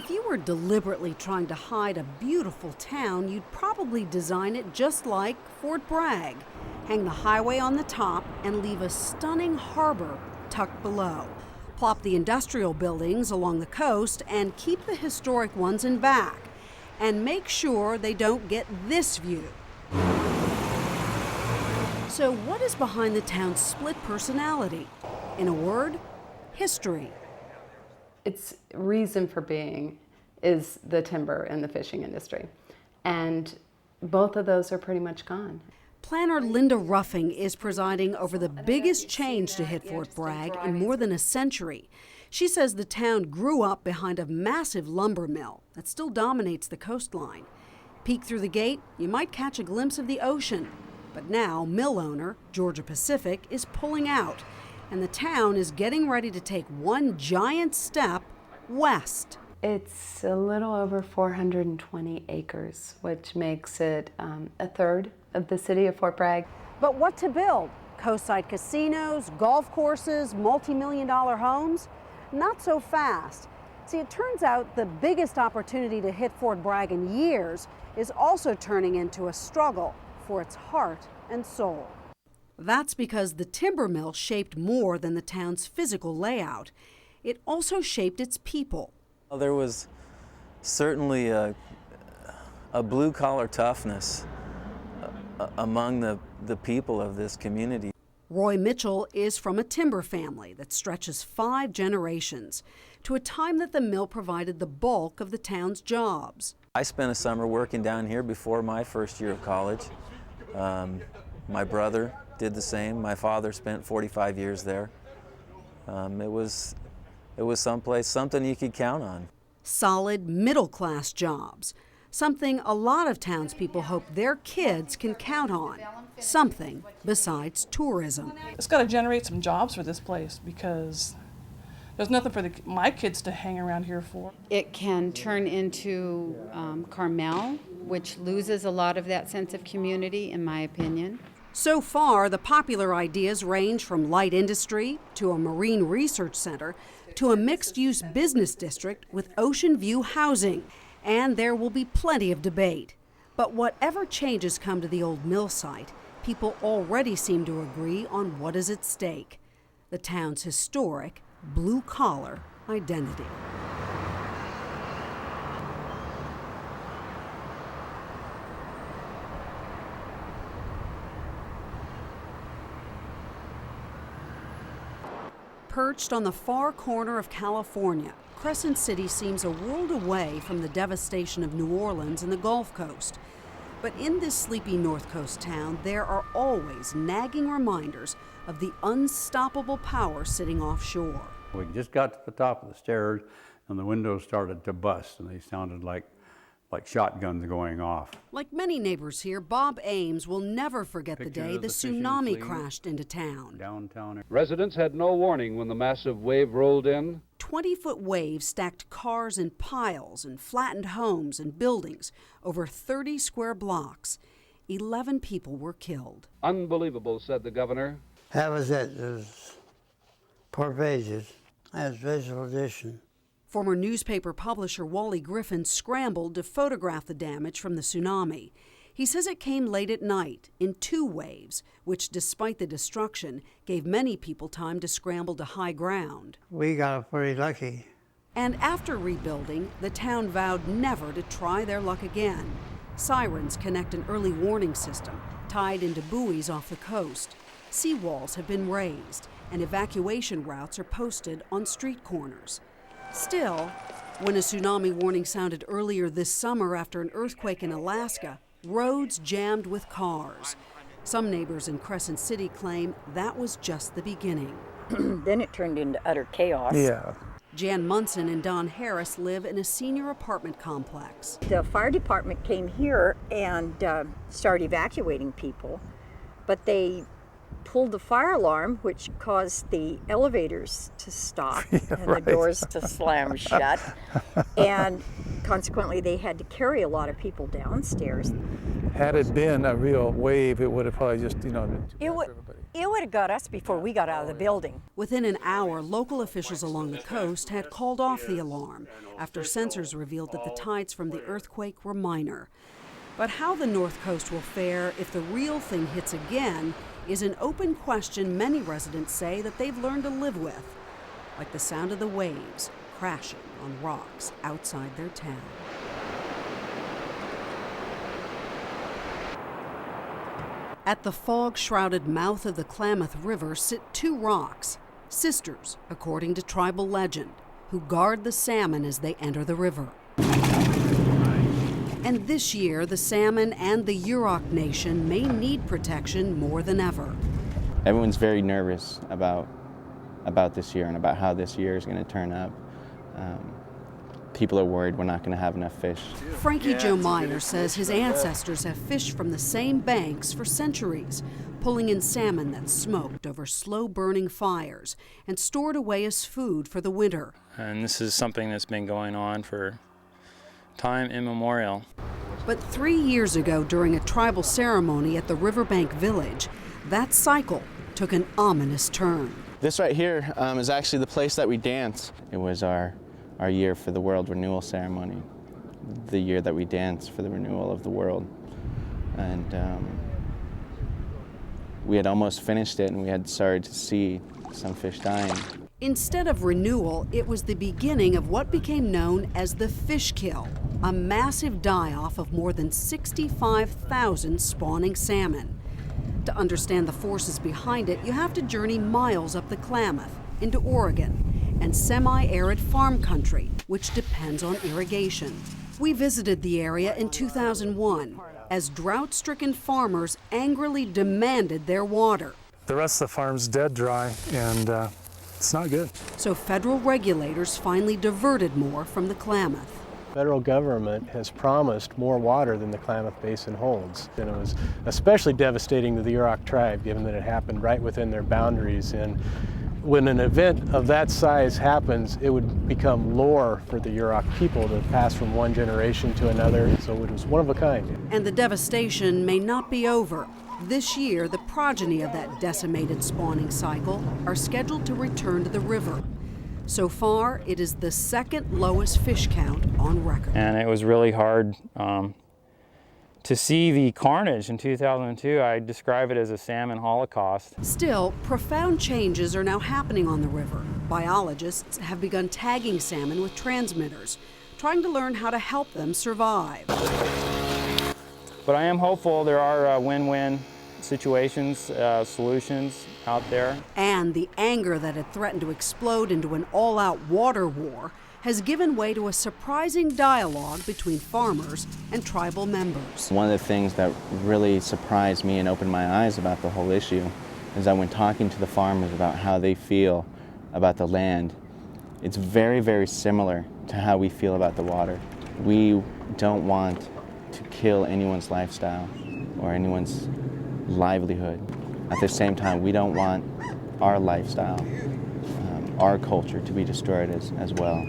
If you were deliberately trying to hide a beautiful town, you'd probably design it just like Fort Bragg. Hang the highway on the top and leave a stunning harbor tucked below. Plop the industrial buildings along the coast and keep the historic ones in back. And make sure they don't get this view. So what is behind the town's split personality? In a word, history. Its reason for being is the timber and the fishing industry. And both of those are pretty much gone. Planner Linda Ruffing is presiding over the biggest change to hit Fort Bragg in more than a century. She says the town grew up behind a massive lumber mill that still dominates the coastline. Peek through the gate, you might catch a glimpse of the ocean. But now, mill owner Georgia Pacific is pulling out, and the town is getting ready to take one giant step west. It's a little over 420 acres, which makes it a third of the city of Fort Bragg. But what to build? Coastside casinos, golf courses, multi-million-dollar homes? Not so fast. See, it turns out the biggest opportunity to hit Fort Bragg in years is also turning into a struggle for its heart and soul. That's because the timber mill shaped more than the town's physical layout. It also shaped its people. There was certainly a blue-collar toughness among the people of this community. Roy Mitchell is from a timber family that stretches 5 generations to a time that the mill provided the bulk of the town's jobs. I spent a summer working down here before my first year of college. My brother did the same. My father spent 45 years there. It was someplace, something you could count on. Solid middle-class jobs, something a lot of townspeople hope their kids can count on, something besides tourism. It's got to generate some jobs for this place because there's nothing for my kids to hang around here for. It can turn into Carmel, which loses a lot of that sense of community, in my opinion. So far, the popular ideas range from light industry to a marine research center to a mixed-use business district with ocean view housing. And there will be plenty of debate. But whatever changes come to the old mill site, people already seem to agree on what is at stake: the town's historic blue-collar identity. Perched on the far corner of California, Crescent City seems a world away from the devastation of New Orleans and the Gulf Coast. But in this sleepy North Coast town, there are always nagging reminders of the unstoppable power sitting offshore. We just got to the top of the stairs and the windows started to bust, and they sounded like shotguns going off. Like many neighbors here, Bob Ames will never forget the day the tsunami crashed into town. Downtown. Residents had no warning when the massive wave rolled in. 20-foot waves stacked cars in piles and flattened homes and buildings over 30 square blocks. 11 people were killed. Unbelievable, said the governor. That was it. It was 4 pages. That was visual edition. Former newspaper publisher Wally Griffin scrambled to photograph the damage from the tsunami. He says it came late at night in 2 waves, which, despite the destruction, gave many people time to scramble to high ground. We got pretty lucky. And after rebuilding, the town vowed never to try their luck again. Sirens connect an early warning system tied into buoys off the coast. Seawalls have been raised, and evacuation routes are posted on street corners. Still, when a tsunami warning sounded earlier this summer after an earthquake in Alaska, roads jammed with cars. Some neighbors in Crescent City claim that was just the beginning. Then it turned into utter chaos. Yeah. Jan Munson and Don Harris live in a senior apartment complex. The fire department came here and started evacuating people, but they pulled the fire alarm, which caused the elevators to stop and the doors to slam shut. And consequently, they had to carry a lot of people downstairs. Had it been a real wave, it would have probably just, been too bad for everybody. It would have got us before we got out of the building. Within an hour, local officials along the coast had called off the alarm after sensors revealed that the tides from the earthquake were minor. But how the North Coast will fare if the real thing hits again is an open question many residents say that they've learned to live with, like the sound of the waves crashing on rocks outside their town. At the fog-shrouded mouth of the Klamath River sit two rocks, sisters, according to tribal legend, who guard the salmon as they enter the river. And this year, the salmon and the Yurok Nation may need protection more than ever. Everyone's very nervous about this year and about how this year is going to turn up. People are worried we're not going to have enough fish. Frankie Joe Meyer says his ancestors have fished from the same banks for centuries, pulling in salmon that's smoked over slow-burning fires and stored away as food for the winter. And this is something that's been going on for time immemorial. But 3 years ago, during a tribal ceremony at the Riverbank Village, that cycle took an ominous turn. This right here is actually the place that we dance. It was our year for the World Renewal Ceremony, the year that we dance for the renewal of the world. And we had almost finished it, and we had started to see some fish dying. Instead of renewal, it was the beginning of what became known as the fish kill, a massive die-off of more than 65,000 spawning salmon. To understand the forces behind it, you have to journey miles up the Klamath into Oregon and semi-arid farm country, which depends on irrigation. We visited the area in 2001 as drought-stricken farmers angrily demanded their water. The rest of the farm's dead dry, and it's not good. So federal regulators finally diverted more from the Klamath. Federal government has promised more water than the Klamath Basin holds. And it was especially devastating to the Yurok tribe, given that it happened right within their boundaries. And when an event of that size happens, it would become lore for the Yurok people to pass from one generation to another. So it was one of a kind. And the devastation may not be over. This year, the progeny of that decimated spawning cycle are scheduled to return to the river. So far, it is the second lowest fish count on record. And it was really hard to see the carnage in 2002. I describe it as a salmon holocaust. Still, profound changes are now happening on the river. Biologists have begun tagging salmon with transmitters, trying to learn how to help them survive. But I am hopeful there are win-win situations, solutions out there. And the anger that had threatened to explode into an all-out water war has given way to a surprising dialogue between farmers and tribal members. One of the things that really surprised me and opened my eyes about the whole issue is that when talking to the farmers about how they feel about the land, it's very, very similar to how we feel about the water. We don't want to kill anyone's lifestyle or anyone's livelihood. At the same time, we don't want our lifestyle, our culture to be destroyed as well.